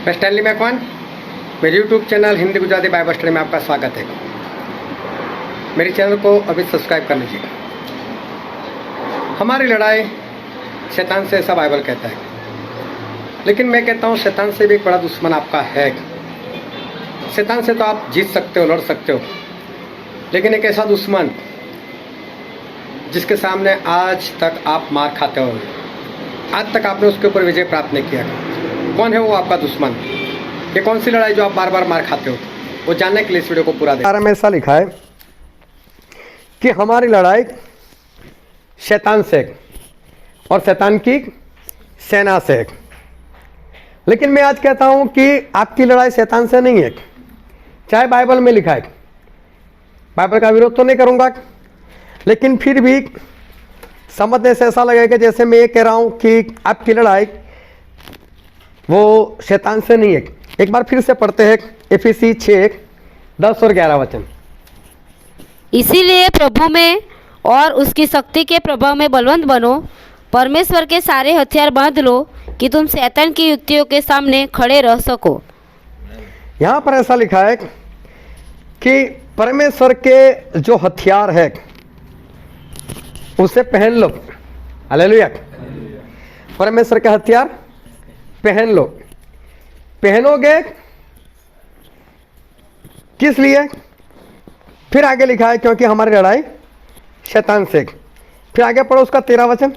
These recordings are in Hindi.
मैं स्टैनली मैकवान, मेरे YouTube channel Hindi Gujarati Bible study में आपका स्वागत है। मेरे चैनल को अभी सब्सक्राइब कर लीजिए। हमारी लड़ाई शैतान से, ऐसा बाइबल कहता है, लेकिन मैं कहता हूँ शैतान से भी एक बड़ा दुश्मन आपका है। शैतान से तो आप जीत सकते हो, लड़ सकते हो, लेकिन एक ऐसा दुश्मन जिसके सामने आज तक आप मार खाते हो, आज तक आपने उसके ऊपर विजय प्राप्त नहीं किया, कौन है वो आपका दुश्मन? ये कौन सी लड़ाई जो आप बार बार मार खाते हो? वो जानने के लिए इस वीडियो को पूरा देखिए। में ऐसा लिखा है कि हमारी लड़ाई शैतान से और शैतान की सेना से है। लेकिन मैं आज कहता हूं कि आपकी लड़ाई शैतान से नहीं है, चाहे बाइबल में लिखा है। बाइबल का विरोध तो नहीं करूंगा, लेकिन फिर भी समझने से ऐसा लगेगा जैसे मैं ये कह रहा हूं कि आपकी लड़ाई वो शैतान से नहीं है। एक बार फिर से पढ़ते हैं एफिसी 6:10 और 11 वचन। इसीलिए प्रभु में और उसकी शक्ति के प्रभाव में बलवंत बनो, परमेश्वर के सारे हथियार बांध लो कि तुम शैतान की युक्तियों के सामने खड़े रह सको। यहाँ पर ऐसा लिखा है कि परमेश्वर के जो हथियार है उसे पहन लो। हालेलुया। परमेश्वर के हथियार पहन लो। पहनोगे किस लिए? फिर आगे लिखा है क्योंकि हमारी लड़ाई शैतान से। फिर आगे पढ़ो उसका 13 वचन।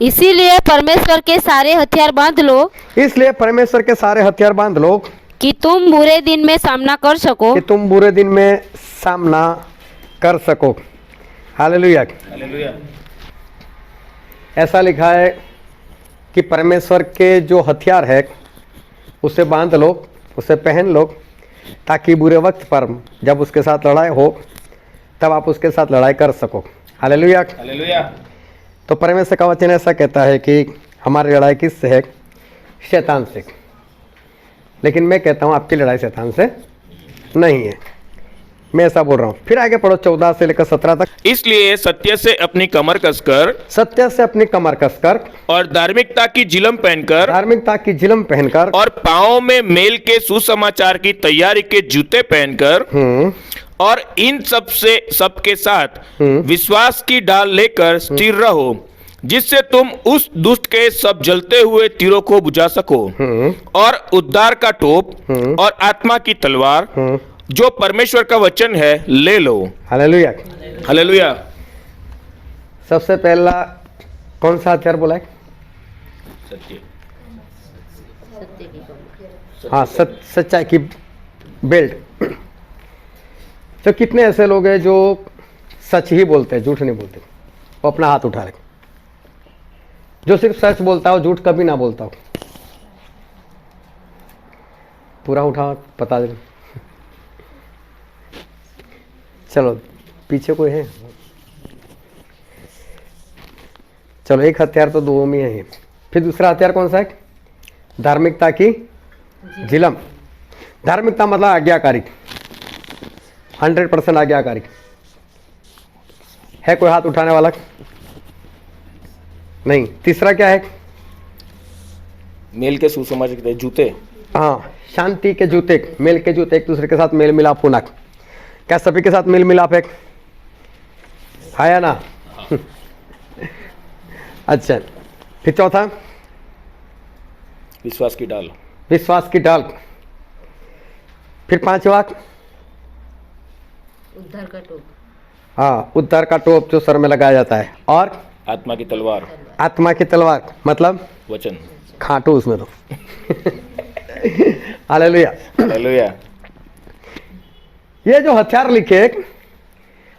इसीलिए परमेश्वर के सारे हथियार बांध लो, इसलिए परमेश्वर के सारे हथियार बांध लो कि तुम बुरे दिन में सामना कर सको। कि तुम बुरे दिन में सामना कर सको। हालेलुया। हालेलुया। ऐसा लिखा है कि परमेश्वर के जो हथियार है उसे बांध लो, उसे पहन लो, ताकि बुरे वक्त पर जब उसके साथ लड़ाई हो तब आप उसके साथ लड़ाई कर सको। हालेलुया। हालेलुया। तो परमेश्वर का वचन ऐसा कहता है कि हमारी लड़ाई किससे है? शैतान से। लेकिन मैं कहता हूँ आपकी लड़ाई शैतान से नहीं है। मैं ऐसा बोल रहा हूँ। फिर आगे पढ़ो 14 से लेकर 17 तक। इसलिए सत्य से अपनी कमर कसकर, सत्य से अपनी कमर कसकर और धार्मिकता की जिलम पहनकर, धार्मिकता की जिलम पहनकर और पांवों में मेल के सुसमाचार की तैयारी के जूते पहनकर, और इन सबके साथ विश्वास की डाल लेकर स्थिर रहो, जिससे तुम उस दुष्ट के सब जलते हुए तीरों को बुझा सको, और उद्धार का टोप और आत्मा की तलवार जो परमेश्वर का वचन है ले लो। हालेलुया। हालेलुया। सबसे पहला कौन सा हथियार बोला है? सत्य। हाँ, सच्चाई की बेल्ट। तो कितने ऐसे लोग हैं जो सच ही बोलते हैं, झूठ नहीं बोलते? वो अपना हाथ उठा रहे। जो सिर्फ सच बोलता हो, झूठ कभी ना बोलता हो। पूरा उठा, पता दे। चलो पीछे कोई है? चलो एक हथियार तो दो में है। फिर दूसरा हथियार कौन सा है? धार्मिकता की जिलम। धार्मिकता मतलब आज्ञाकारी, 100% आज्ञाकारी। है कोई हाथ उठाने वाला? नहीं। तीसरा क्या है? मेल के सुसमाचार के जूते। हाँ, शांति के जूते, मेल के जूते, एक दूसरे के साथ मेल मिलाप होना। क्या सभी के साथ मेल मिलाप है? या ना? अच्छा। फिर चौथा? विश्वास की डाल। विश्वास की डाल। फिर पांचवा? उद्धार का टोप। हाँ, उद्धार का टोप जो सर में लगाया जाता है। और आत्मा की तलवार। आत्मा की तलवार मतलब वचन। खाटू उसमें तो। हालेलुया। हालेलुया। ये जो हथियार लिखे,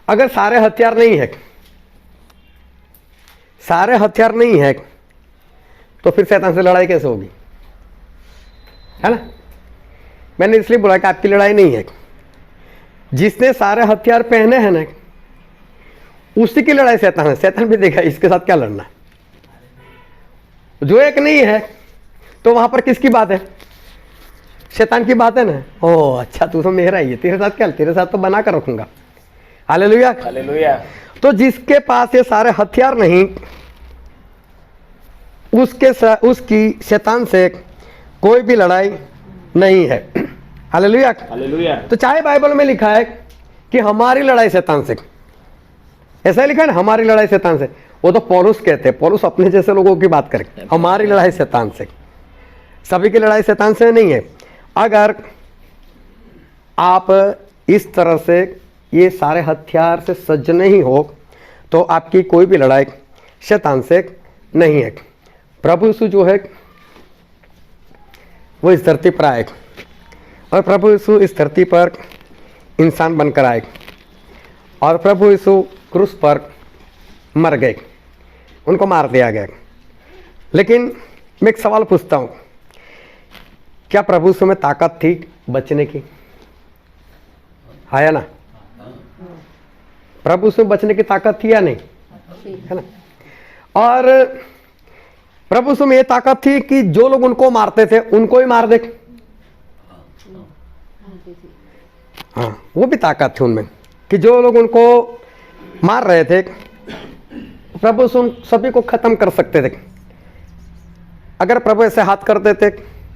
अगर सारे हथियार नहीं है, सारे हथियार नहीं है, तो फिर शैतान से लड़ाई कैसे होगी? है ना? मैंने इसलिए बोला कि आपकी लड़ाई नहीं है। जिसने सारे हथियार पहने हैं ना, उसी की लड़ाई शैतान है। शैतान भी देखा इसके साथ क्या लड़ना। जो एक नहीं है तो वहां पर किसकी बात है? शैतान की बात है ना। ओह अच्छा, तू तो मेरा ही है, तेरे साथ क्या? तेरे साथ तो बना कर रखूंगा। हालेलुया। हालेलुया। तो जिसके पास ये सारे हथियार नहीं, उसकी शैतान से कोई भी लड़ाई नहीं है। हालेलुया। हालेलुया। तो चाहे बाइबल में लिखा है कि हमारी लड़ाई शैतान से, ऐसा ही लिखा है ना, हमारी लड़ाई शैतान से, वो तो पौलुस कहते हैं, पौलुस अपने जैसे लोगों की बात करें, हमारी लड़ाई शैतान से। सभी की लड़ाई शैतान से नहीं है। अगर आप इस तरह से ये सारे हथियार से सज्ज नहीं हो तो आपकी कोई भी लड़ाई शैतान से नहीं है। प्रभु यीशु जो है वो इस धरती पर आए और प्रभु यीशु इस धरती पर इंसान बनकर आए और प्रभु यीशु क्रूस पर मर गए, उनको मार दिया गया। लेकिन मैं एक सवाल पूछता हूँ, क्या प्रभु यीशु में ताकत थी बचने की? है या ना? प्रभु यीशु में बचने की ताकत थी या नहीं? है ना? और प्रभु यीशु में ये ताकत थी कि जो लोग उनको मारते थे उनको ही मार दे। हाँ, वो भी ताकत थी उनमें कि जो लोग उनको मार रहे थे प्रभु यीशु सभी को खत्म कर सकते थे। अगर प्रभु ऐसे हाथ कर देते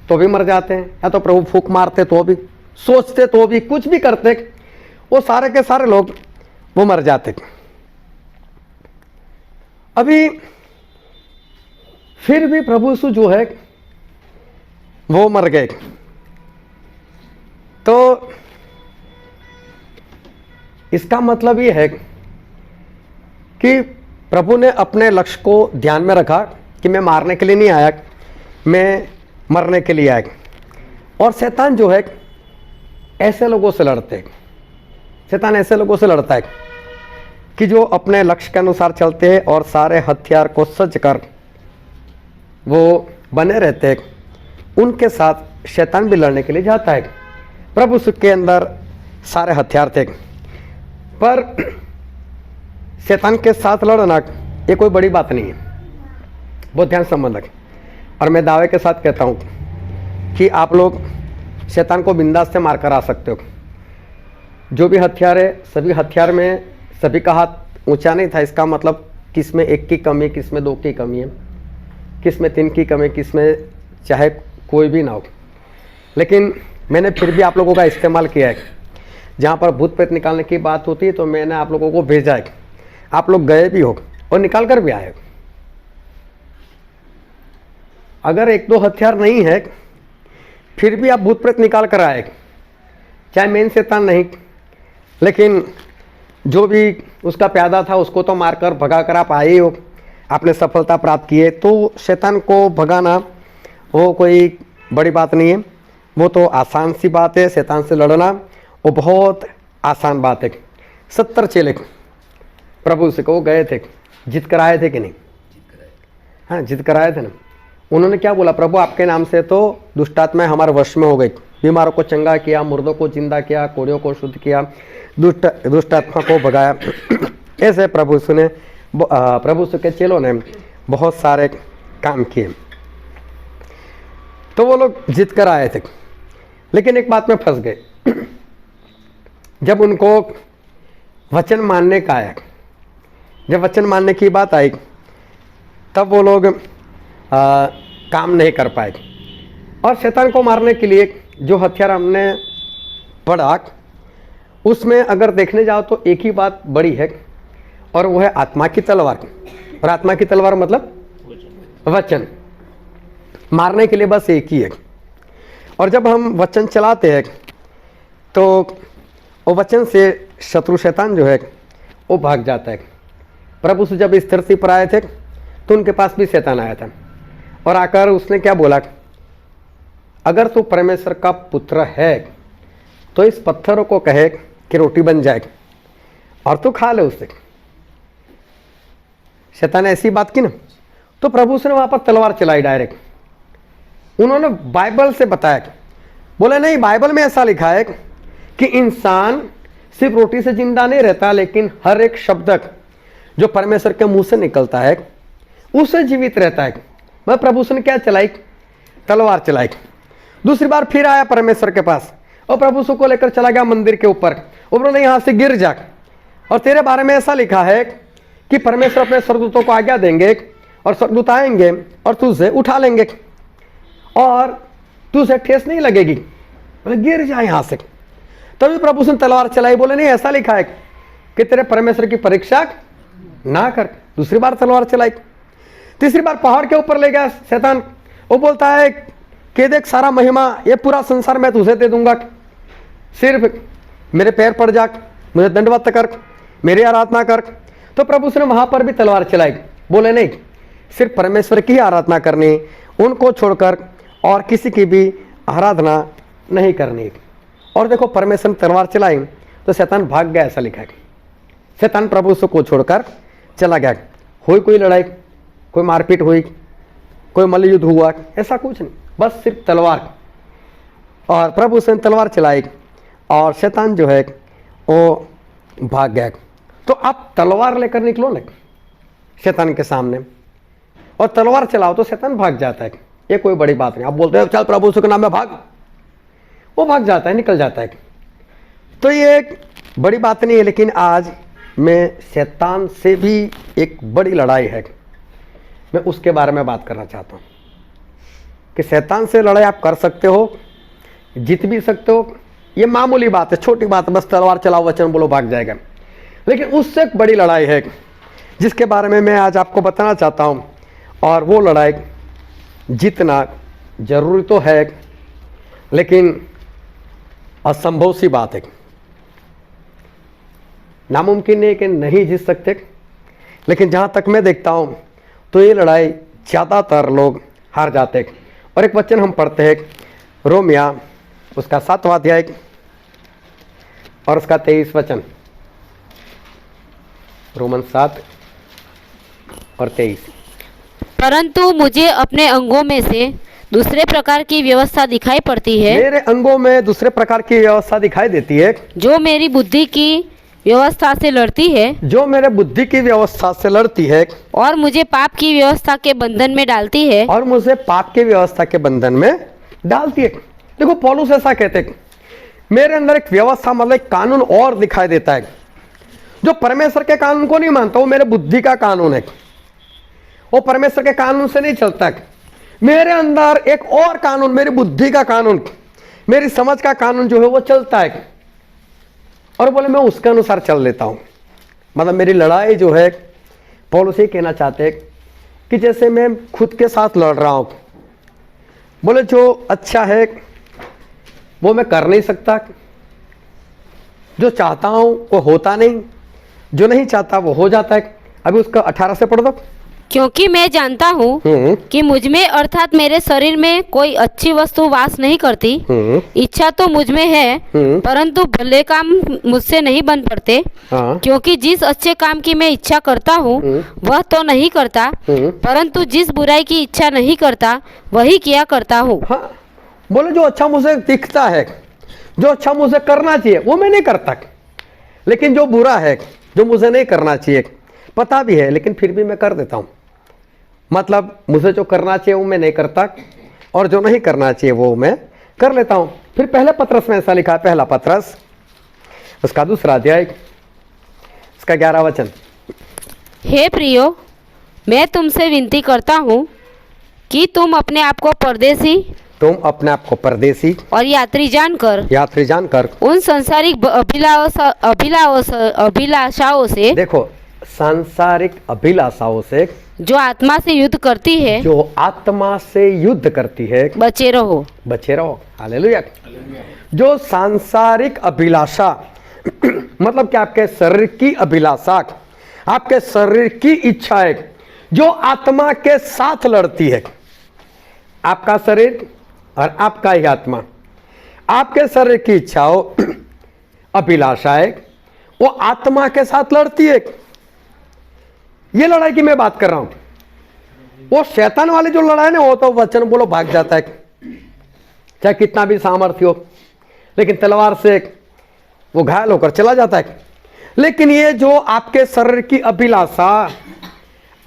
तो भी मर जाते हैं, या तो प्रभु फूंक मारते तो भी, सोचते तो भी, कुछ भी करते, वो सारे के सारे लोग वो मर जाते। अभी फिर भी प्रभु यीशु जो है वो मर गए। तो इसका मतलब ये है कि प्रभु ने अपने लक्ष्य को ध्यान में रखा कि मैं मारने के लिए नहीं आया, मैं मरने के लिए आया। और शैतान जो है ऐसे लोगों से लड़ते हैं, शैतान ऐसे लोगों से लड़ता है कि जो अपने लक्ष्य के अनुसार चलते हैं और सारे हथियार को सज्ज कर वो बने रहते हैं। उनके साथ शैतान भी लड़ने के लिए जाता है। प्रभु यीशु के अंदर सारे हथियार थे, पर शैतान के साथ लड़ना ये कोई बड़ी बात नहीं है, बहुत ध्यान संबंधक। और मैं दावे के साथ कहता हूँ कि आप लोग शैतान को बिंदास से मार कर आ सकते हो। जो भी हथियार है, सभी हथियार में सभी का हाथ ऊंचा नहीं था। इसका मतलब किस में एक की कमी, किस में दो की कमी है, किस में तीन की कमी, किस में चाहे कोई भी ना हो। लेकिन मैंने फिर भी आप लोगों का इस्तेमाल किया है। जहाँ पर भूत प्रेत निकालने की बात होती है तो मैंने आप लोगों को भेजा है, आप लोग गए भी हो और निकाल कर भी आए। अगर एक दो हथियार नहीं है फिर भी आप भूत प्रेत निकाल कर आए, चाहे मेन शैतान नहीं, लेकिन जो भी उसका प्यादा था उसको तो मारकर भगा कर आप आए हो, आपने सफलता प्राप्त की है। तो शैतान को भगाना वो कोई बड़ी बात नहीं है, वो तो आसान सी बात है। शैतान से लड़ना वो बहुत आसान बात है। 70 चेले प्रभु से को गए थे, जीत कर आए थे कि नहीं? हाँ, जीत कर आए थे ना। उन्होंने क्या बोला? प्रभु आपके नाम से तो दुष्टात्माएं हमारे वश में हो गई, बीमारों को चंगा किया, मुर्दों को जिंदा किया, कोड़ियों को शुद्ध किया, दुष्ट आत्मा को भगाया। ऐसे प्रभु यीशु के चेलों ने बहुत सारे काम किए, तो वो लोग जीत कर आए थे। लेकिन एक बात में फंस गए, जब उनको वचन मानने का आया, जब वचन मानने की बात आई तब वो लोग काम नहीं कर पाए। और शैतान को मारने के लिए जो हथियार हमने पढ़ा उसमें अगर देखने जाओ तो एक ही बात बड़ी है, और वो है आत्मा की तलवार। और आत्मा की तलवार मतलब वचन। मारने के लिए बस एक ही है। और जब हम वचन चलाते हैं तो वो वचन से शत्रु शैतान जो है वो भाग जाता है। प्रभु से जब इस धरती पर आए थे तो उनके पास भी शैतान आया था और आकर उसने क्या बोला? अगर तू परमेश्वर का पुत्र है तो इस पत्थरों को कहे कि रोटी बन जाए और तू खा ले उससे। शैतान ने ऐसी बात की ना, तो प्रभु से ने वहां पर तलवार चलाई डायरेक्ट। उन्होंने बाइबल से बताया, बोले नहीं, बाइबल में ऐसा लिखा है कि इंसान सिर्फ रोटी से जिंदा नहीं रहता, लेकिन हर एक शब्द जो परमेश्वर के मुंह से निकलता है उससे जीवित रहता है। मैं प्रभु से ने क्या चलाई? तलवार चलाई। दूसरी बार फिर आया परमेश्वर के पास और प्रभु को लेकर चला गया मंदिर के ऊपर। उन्होंने यहां से गिर जा, और तेरे बारे में ऐसा लिखा है कि परमेश्वर अपने स्वर्गदूतों को आज्ञा देंगे और स्वर्गदूत आएंगे और तुझे उठा लेंगे और तुझे ठेस नहीं लगेगी, बोले गिर जाए यहां से। तभी प्रभु उसने तलवार चलाई, बोले नहीं ऐसा लिखा है कि तेरे परमेश्वर की परीक्षा ना कर। दूसरी बार तलवार चलाई, तीसरी बार पहाड़ के ऊपर ले गया शैतान। वो बोलता है कि देख सारा महिमा ये पूरा संसार मैं तुझे दे दूंगा, सिर्फ मेरे पैर पड़ जा, मुझे दंडवत कर, मेरी आराधना कर। तो प्रभु उसने वहां पर भी तलवार चलाई, बोले नहीं सिर्फ परमेश्वर की ही आराधना करनी, उनको छोड़कर और किसी की भी आराधना नहीं करनी। और देखो परमेश्वर ने तलवार चलाई तो शैतान भाग गया, ऐसा लिखा है। शैतान प्रभु को छोड़कर चला गया। हुई कोई लड़ाई, कोई मारपीट हुई, कोई मल्ल युद्ध हुआ, ऐसा कुछ नहीं, बस सिर्फ तलवार। और प्रभु उसने तलवार चलाई और शैतान जो है वो भाग गया। तो आप तलवार लेकर निकलो ना शैतान के सामने और तलवार चलाओ तो शैतान भाग जाता है, ये कोई बड़ी बात नहीं। आप बोलते हैं चल प्रभु के नाम में भाग, वो भाग जाता है, निकल जाता है। तो ये एक बड़ी बात नहीं है। लेकिन आज मैं शैतान से भी एक बड़ी लड़ाई है, मैं उसके बारे में बात करना चाहता हूँ कि शैतान से लड़ाई आप कर सकते हो, जीत भी सकते हो, ये मामूली बात है, छोटी बात है, बस तलवार चलाओ वचन बोलो भाग जाएगा। लेकिन उससे एक बड़ी लड़ाई है जिसके बारे में मैं आज आपको बताना चाहता हूँ, और वो लड़ाई जीतना जरूरी तो है लेकिन असंभव सी बात है, नामुमकिन है कि नहीं जीत सकते। लेकिन जहाँ तक मैं देखता हूँ तो ये लड़ाई ज़्यादातर लोग हार जाते हैं। और एक वचन हम पढ़ते हैं रोमिया उसका 7वां अध्याय और उसका 23 वचन, रोमन 7 और 23। परंतु मुझे अपने अंगों में से दूसरे प्रकार की व्यवस्था दिखाई पड़ती है, मेरे अंगों में दूसरे प्रकार की व्यवस्था दिखाई देती है, जो मेरी बुद्धि की व्यवस्था से लड़ती है, जो मेरे बुद्धि की व्यवस्था से लड़ती है और मुझे पाप की व्यवस्था के बंधन में डालती है। और मुझे पाप की व्यवस्था के बंधन में डालती है। देखो पौलुस ऐसा कहते हैं, मेरे अंदर एक व्यवस्था मतलब एक कानून और दिखाई देता है, जो परमेश्वर के कानून को नहीं मानता, वो मेरे बुद्धि का कानून है, वो परमेश्वर के कानून से नहीं चलता है। मेरे अंदर एक और कानून, मेरी बुद्धि का कानून, मेरी समझ का कानून जो है वो चलता है, और बोले मैं उसके अनुसार चल लेता हूं। मतलब मेरी लड़ाई जो है, पौलुस ये कहना चाहते हैं कि जैसे मैं खुद के साथ लड़ रहा हूं, बोले जो अच्छा है वो मैं कर नहीं सकता, जो चाहता हूं वो होता नहीं, जो नहीं चाहता वो हो जाता है। अभी उसका 18 से पढ़ दो। क्योंकि मैं जानता हूँ कि मुझ में अर्थात मेरे शरीर में कोई अच्छी वस्तु वास नहीं करती। इच्छा तो मुझ में है, परंतु भले काम मुझसे नहीं बन पड़ते। हाँ। क्योंकि जिस अच्छे काम की मैं इच्छा करता हूँ वह तो नहीं करता, परंतु जिस बुराई की इच्छा नहीं करता वही किया करता हूँ। हाँ, बोले जो अच्छा मुझे दिखता है, जो अच्छा मुझे करना चाहिए वो मैं नहीं करता, लेकिन जो बुरा है, जो मुझे नहीं करना चाहिए पता भी है, लेकिन फिर भी मैं कर देता हूँ। मतलब मुझे जो करना चाहिए वो मैं नहीं करता, और जो नहीं करना चाहिए वो मैं कर लेता हूँ। फिर पहले पत्रस में ऐसा लिखा है, पहला पत्रस उसका 2 अध्याय उसका 11 वचन। हे प्रियो, मैं तुमसे विनती करता हूँ कि तुम अपने आप को परदेसी और यात्री जानकर उन सांसारिक अभिलाषाओं से, देखो सांसारिक अभिलाषाओं से जो आत्मा से युद्ध करती है, बचे रहो। हालेलुया। जो सांसारिक अभिलाषा मतलब कि आपके शरीर की अभिलाषा, आपके शरीर की इच्छाएं जो आत्मा के साथ लड़ती है। आपका शरीर और आपका ही आत्मा, आपके शरीर की इच्छाओं अभिलाषाएं वो आत्मा के साथ लड़ती है। ये लड़ाई की मैं बात कर रहा हूं। वो शैतान वाली जो लड़ाई ना, वो तो वचन बोलो भाग जाता है, चाहे कितना भी सामर्थ्य हो, लेकिन तलवार से वो घायल होकर चला जाता है। लेकिन ये जो आपके शरीर की अभिलाषा,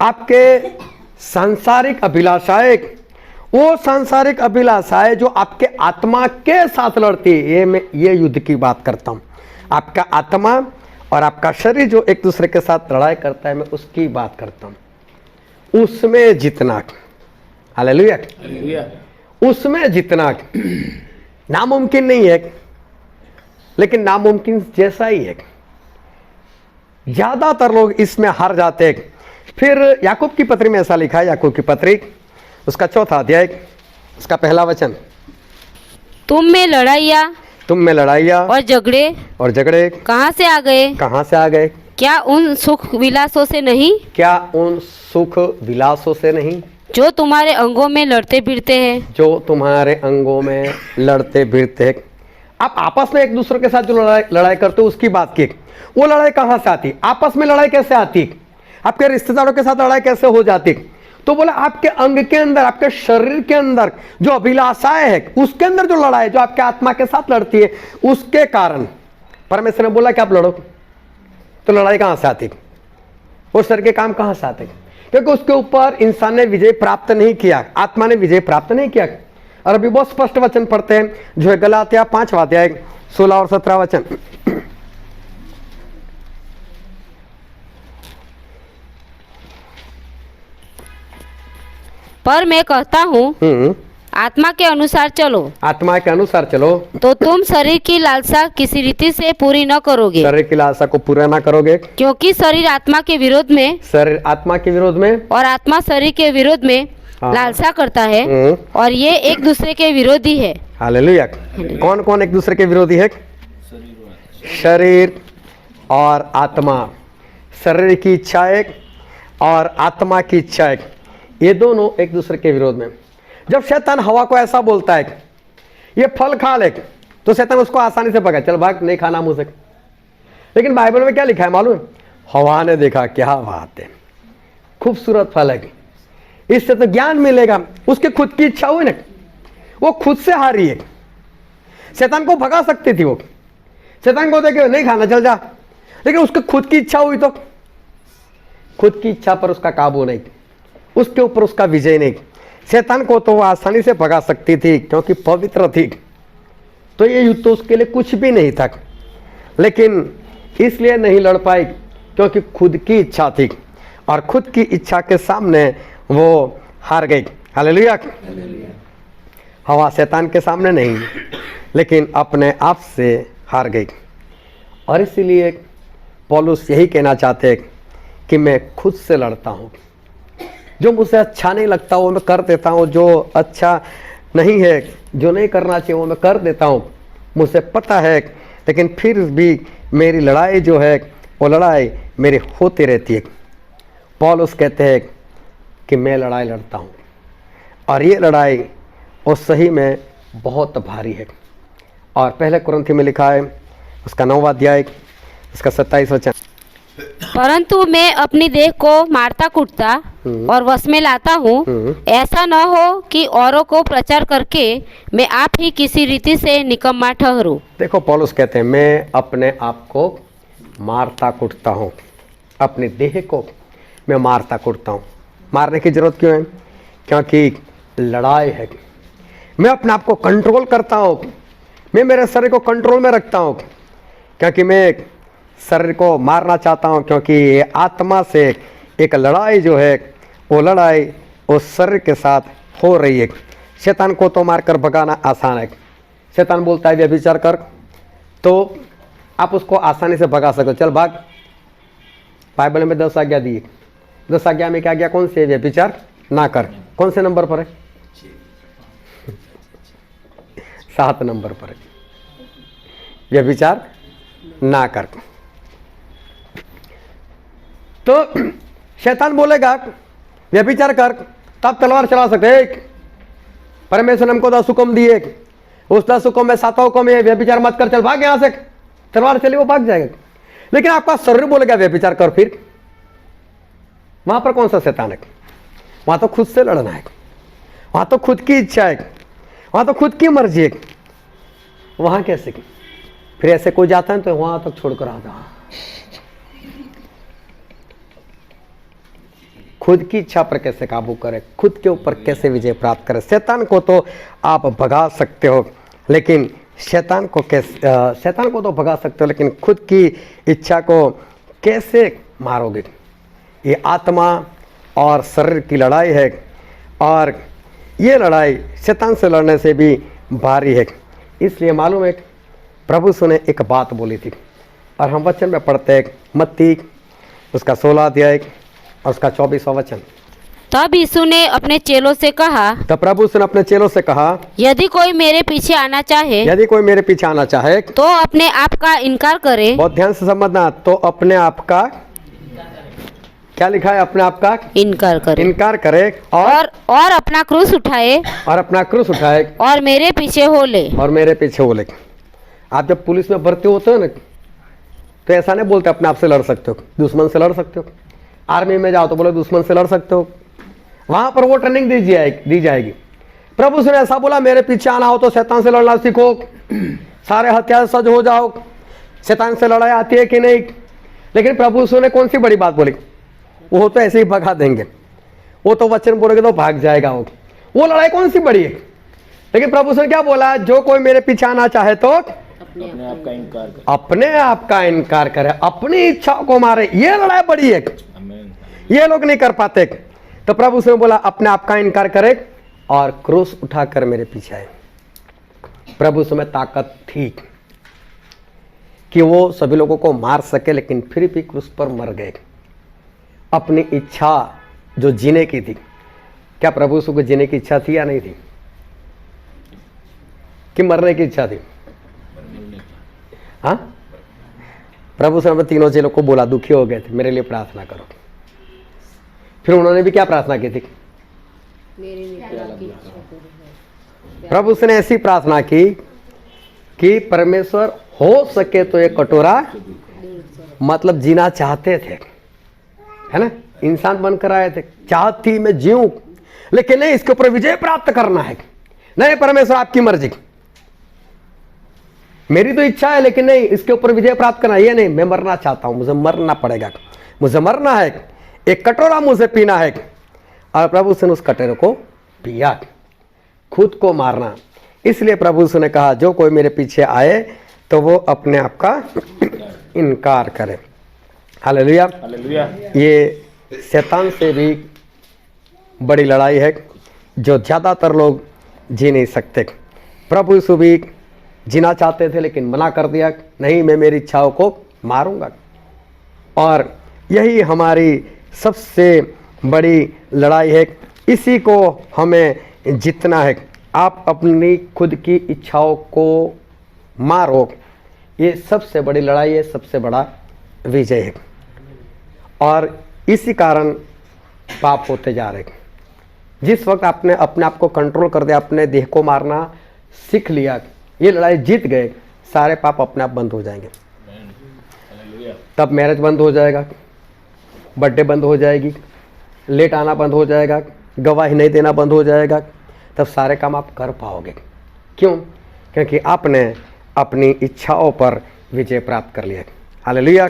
आपके सांसारिक अभिलाषाएं, वो सांसारिक अभिलाषाएं जो आपके आत्मा के साथ लड़ती है, ये युद्ध की बात करता हूं। आपका आत्मा और आपका शरीर जो एक दूसरे के साथ लड़ाई करता है, मैं उसकी बात करता हूं। उसमें जितना, हालेलुया, उसमें जितना नामुमकिन नहीं है, लेकिन नामुमकिन जैसा ही है। ज्यादातर लोग इसमें हार जाते हैं। फिर याकूब की पत्री में ऐसा लिखा है, याकूब की पत्री उसका 4 अध्याय उसका 1 वचन, तुम में लड़ाइयाँ तुम में लड़ाइयाँ और झगड़े कहाँ से आ गए? कहाँ से आ गए? क्या उन सुख विलासों से नहीं क्या उन सुख विलासों से नहीं जो तुम्हारे अंगों में लड़ते फिरते हैं? जो तुम्हारे अंगों में लड़ते भिड़ते हैं। आप आपस में एक दूसरे के साथ जो लड़ाई करते हो उसकी बात की, वो लड़ाई कहाँ से आती? आपस में लड़ाई कैसे आती? आपके रिश्तेदारों के साथ लड़ाई कैसे हो जाती? तो बोला आपके अंग के अंदर, आपके शरीर के अंदर जो अभिलाषाएं है उसके अंदर जो लड़ाई, जो आपके आत्मा के साथ लड़ती है, उसके कारण परमेश्वर ने बोला कि आप लड़ो। तो लड़ाई कहां से आती? वो शरीर के काम कहां से आते? क्योंकि उसके ऊपर इंसान ने विजय प्राप्त नहीं किया, आत्मा ने विजय प्राप्त नहीं किया। और अभी बहुत स्पष्ट वचन पढ़ते हैं जो है गलातिया 5 अध्याय 16 और 17 वचन। पर मैं कहता हूँ आत्मा के अनुसार चलो, आत्मा के अनुसार चलो तो तुम शरीर की लालसा किसी रीति से पूरी न करोगे। शरीर की लालसा को पूरा ना करोगे, क्योंकि शरीर आत्मा के विरोध में शरीर आत्मा के विरोध में और आत्मा शरीर के विरोध में लालसा करता है, और ये एक दूसरे के विरोधी है। हालेलुया। कौन कौन एक दूसरे के विरोधी है? शरीर और आत्मा। शरीर की इच्छा एक और आत्मा की इच्छा एक, ये दोनों एक दूसरे के विरोध में। जब शैतान हवा को ऐसा बोलता है ये फल खा ले, तो शैतान उसको आसानी से पकड़, चल भाग, नहीं खाना मुझसे। लेकिन बाइबल में क्या लिखा है मालूम है? हवा ने देखा, क्या बात है, खूबसूरत फल है, इससे तो ज्ञान मिलेगा। उसकी खुद की इच्छा हुई ना, वो खुद से हारी है। शैतान को भगा सकती थी वो, शैतान को देखे नहीं खाना, चल जा, लेकिन उसकी खुद की इच्छा हुई तो खुद की इच्छा पर उसका काबू नहीं, उसके ऊपर उसका विजय नहीं। शैतान को तो वो आसानी से भगा सकती थी क्योंकि पवित्र थी, तो ये युद्ध तो उसके लिए कुछ भी नहीं था। लेकिन इसलिए नहीं लड़ पाई क्योंकि खुद की इच्छा थी, और खुद की इच्छा के सामने वो हार गई। हालेलुया। हवा शैतान के सामने नहीं, लेकिन अपने आप से हार गई। और इसीलिए पौलुस यही कहना चाहते हैं कि मैं खुद से लड़ता हूँ, जो मुझे अच्छा नहीं लगता वो मैं कर देता हूँ, जो अच्छा नहीं है, जो नहीं करना चाहिए वो मैं कर देता हूँ, मुझे पता है। लेकिन फिर भी मेरी लड़ाई जो है वो लड़ाई मेरी होती रहती है। पौलुस कहते हैं कि मैं लड़ाई लड़ता हूँ, और ये लड़ाई वो सही में बहुत भारी है। और पहले कुरिन्थी में लिखा है उसका 9 अध्याय उसका 27 वचन, परंतु मैं अपनी देह को मारता कूटता और वश में लाता हूँ, ऐसा न हो कि औरों को प्रचार करके मैं आप ही किसी रीति से निकम्मा ठहरूं। देखो पौलुस कहते हैं मैं अपने आप को मारता कूटता हूँ, अपनी देह को मैं मारता कूटता हूँ। मारने की जरूरत क्यों है? क्योंकि लड़ाई है। मैं अपने आप को कंट्रोल करता हूँ, मैं मेरे शरीर को कंट्रोल में रखता हूँ, क्योंकि मैं शरीर को मारना चाहता हूँ। क्योंकि ये आत्मा से एक लड़ाई जो है वो लड़ाई उस शरीर के साथ हो रही है। शैतान को तो मारकर भगाना आसान है। शैतान बोलता है व्यभिचार कर, तो आप उसको आसानी से भगा सकते हो, चल भाग। बाइबल में 10 आज्ञा दी, 10 आज्ञा में क्या आज्ञा कौन सी है? व्यभिचार ना कर। कौन से नंबर पर है? 7 नंबर पर है, व्यभिचार ना कर। तो शैतान बोलेगा व्यभिचार कर, तब तलवार चला सकते। परमेश्वर ने हमको 10 हुक्म दिए, उस 10 हुक्म में 7वां हुक्म है व्यभिचार मत कर, चल भाग यहां से। तलवार चली वो भाग जाएगा। लेकिन आपका शरीर बोलेगा व्यभिचार कर, फिर वहां पर कौन सा शैतान है? वहां तो खुद से लड़ना है, वहां तो खुद की इच्छा है, वहां तो खुद की मर्जी है। वहां कैसे? फिर ऐसे कोई जाता है तो वहां तक छोड़कर आता, खुद की इच्छा पर कैसे काबू करे, खुद के ऊपर कैसे विजय प्राप्त करे। शैतान को तो आप भगा सकते हो, लेकिन शैतान को तो भगा सकते हो, लेकिन खुद की इच्छा को कैसे मारोगे? ये आत्मा और शरीर की लड़ाई है, और ये लड़ाई शैतान से लड़ने से भी भारी है। इसलिए मालूम है प्रभु यीशु ने एक बात बोली थी, और हम वचन में पढ़ते हैं मत्ती उसका 16 अध्याय और उसका 24वां वचन। तब यीशु ने अपने चेलों से कहा, तब प्रभु यीशु ने अपने चेलों से कहा, यदि कोई मेरे पीछे आना चाहे यदि कोई मेरे पीछे आना चाहे तो अपने आप का इनकार करे। बहुत ध्यान से समझना, तो अपने आप का क्या लिखा है, अपने आप का इनकार करे इनकार करे और अपना क्रूस उठाए और अपना क्रूस उठाए और मेरे पीछे हो ले। और मेरे पीछे हो ले। आप जब पुलिस में भर्ती होते हो ना, तो ऐसा नहीं बोलते अपने आप से लड़ सकते हो, दुश्मन से लड़ सकते हो। आर्मी में जाओ तो बोले दुश्मन से लड़ सकते हो, वहां पर वो ट्रेनिंग दी जाएगी। प्रभु ने ऐसा बोला, मेरे पीछे आना हो तो शैतान से लड़ना सीखो, सारे हथियार सज हो जाओ। शैतान से लड़ाई आती है कि नहीं? लेकिन प्रभु ने कौन सी बड़ी बात बोली? वो तो ऐसे ही भगा देंगे, वो तो वचन बोलेंगे तो भाग जाएगा वो लड़ाई कौन सी बड़ी है? लेकिन प्रभु ने क्या बोला, जो कोई मेरे पीछे आना चाहे तो अपने आप का इनकार करे, अपने आप का इनकार करे, अपनी इच्छाओं को मारे। ये लड़ाई बड़ी है, ये लोग नहीं कर पाते। तो प्रभु ने बोला अपने आप का इनकार करे और क्रूस उठाकर मेरे पीछे आए। प्रभु में ताकत थी कि वो सभी लोगों को मार सके, लेकिन फिर भी क्रूस पर मर गए। अपनी इच्छा जो जीने की थी, क्या प्रभु को जीने की इच्छा थी या नहीं थी? कि मरने की इच्छा थी? हाँ, प्रभु ने तीनों चेलों को बोला, दुखी हो गए थे, मेरे लिए प्रार्थना करो। फिर उन्होंने भी क्या प्रार्थना की थी? प्रभु ने ऐसी प्रार्थना की कि परमेश्वर हो सके तो ये कटोरा, मतलब जीना चाहते थे, है ना, इंसान बनकर आए थे, चाहती मैं जीऊं, लेकिन नहीं, इसके ऊपर विजय प्राप्त करना है। नहीं परमेश्वर आपकी मर्जी, मेरी तो इच्छा है, लेकिन नहीं, इसके ऊपर विजय प्राप्त करना। ये नहीं, मैं मरना चाहता हूं, मुझे मरना पड़ेगा, मुझे मरना है, एक कटोरा मुझे पीना है। और प्रभु ने उस कटोरे को पिया, खुद को मारना। इसलिए प्रभु ने कहा, जो कोई मेरे पीछे आए तो वो अपने आप का इनकार करे। Hallelujah, hallelujah. ये शैतान से भी बड़ी लड़ाई है, जो ज़्यादातर लोग जी नहीं सकते। प्रभु यीशु भी जीना चाहते थे, लेकिन मना कर दिया, नहीं, मैं मेरी इच्छाओं को मारूंगा। और यही हमारी सबसे बड़ी लड़ाई है, इसी को हमें जीतना है। आप अपनी खुद की इच्छाओं को मारो, ये सबसे बड़ी लड़ाई है, सबसे बड़ा विजय है। और इसी कारण पाप होते जा रहे। जिस वक्त आपने अपने आप को कंट्रोल कर दिया, अपने देह को मारना सीख लिया, ये लड़ाई जीत गए, सारे पाप अपने आप बंद हो जाएंगे। तब मैरिज बंद हो जाएगा, बर्थडे बंद हो जाएगी, लेट आना बंद हो जाएगा, गवाही नहीं देना बंद हो जाएगा, तब सारे काम आप कर पाओगे। क्यों? क्योंकि आपने अपनी इच्छाओं पर विजय प्राप्त कर लिया। हालेलुया।